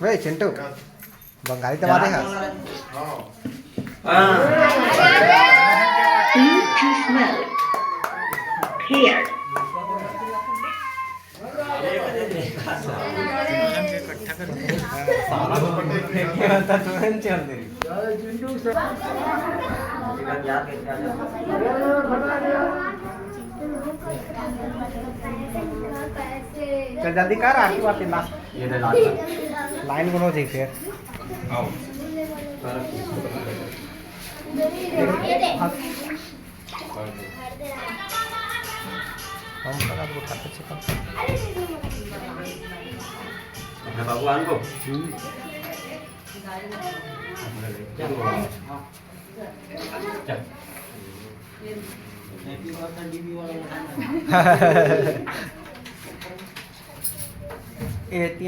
वे चिंटू बंगाली तो बातें है Food to smell. Clear. चल जल्दी कर आखिरी बात लास्ट लाइन बनो जी फिर हम बना दो खाते चिकन भगवान को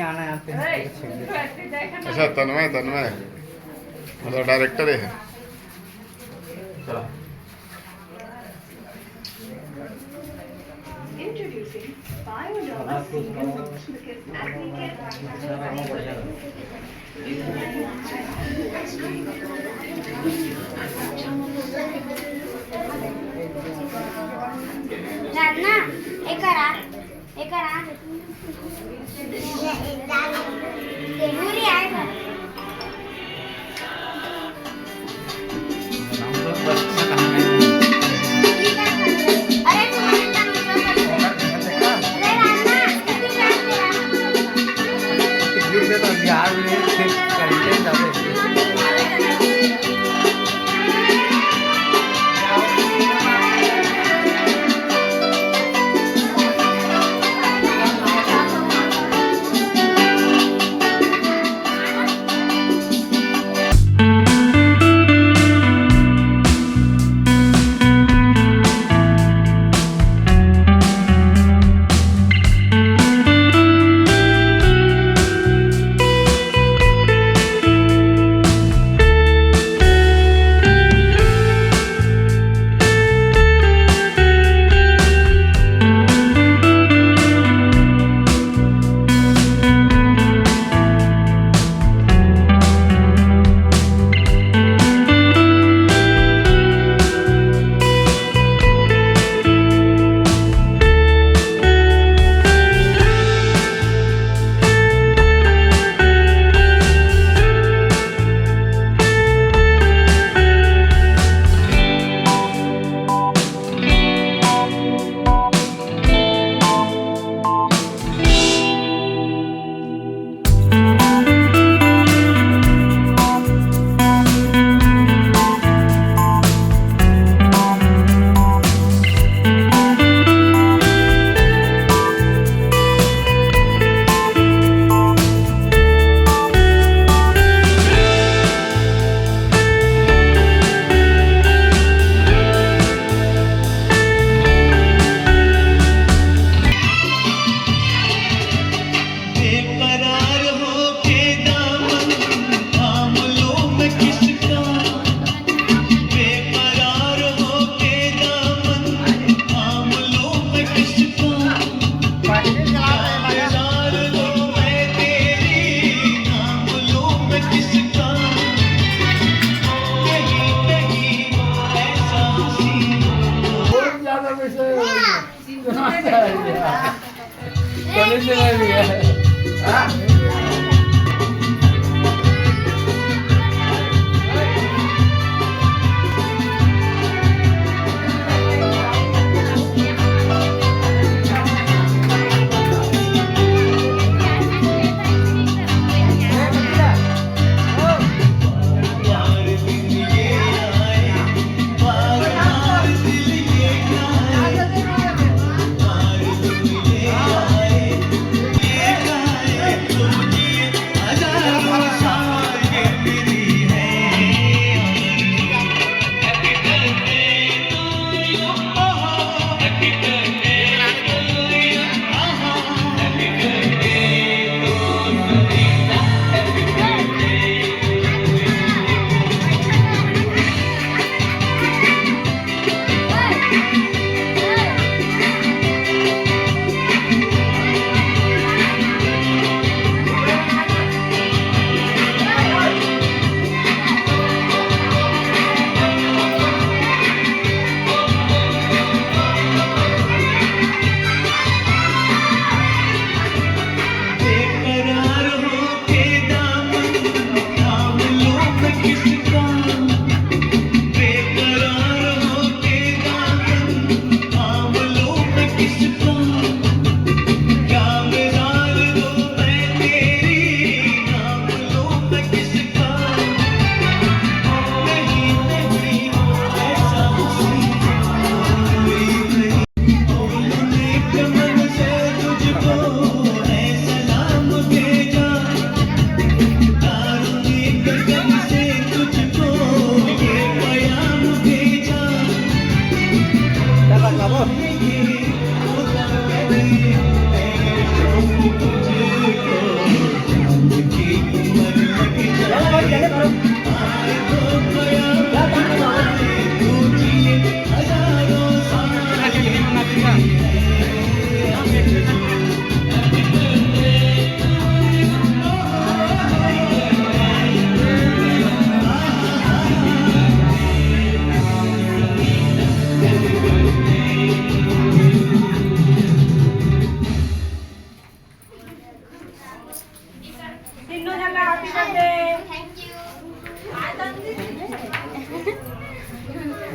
आना आते हैं अच्छा तन्मय मतलब डायरेक्टर है चलो Introducing Bioderma Silicosis Acne Rana एकरा तेलुरी आहे का अरे बिहार में कंटेंट जाते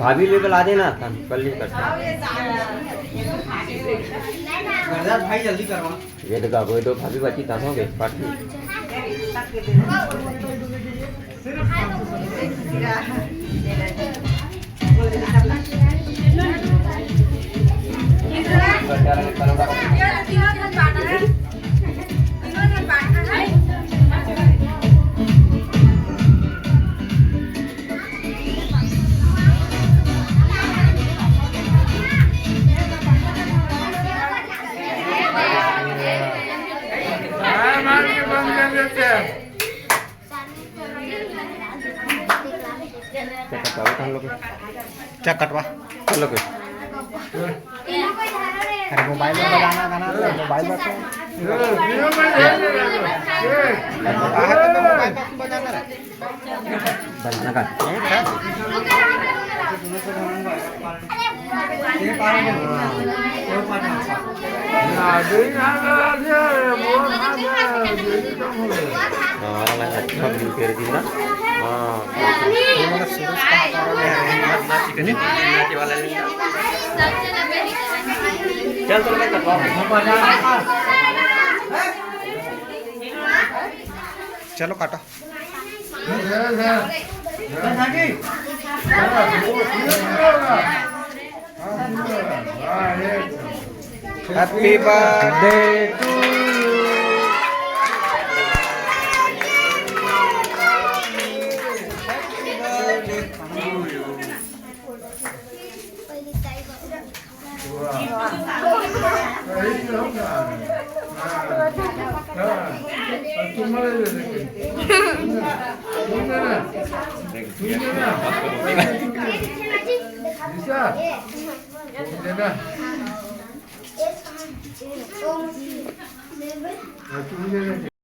भाभी लेवल आ देना था कल ही करता गरदास भाई जल्दी करवा ये तो गाबो तो भाभी बची था हो गए पार्टी चल कटवा चलो के अरे मोबाइल में बजाना गाना तो मोबाइल में बाहर तो मोबाइल में बजाना रे बजाना का orang lain अच्छा बिल कर दी ना हां चिकन नाचे वाला नहीं चल तो मैं कटवा चलो काटो हैप्पी बर्थडे टू तुम्हारे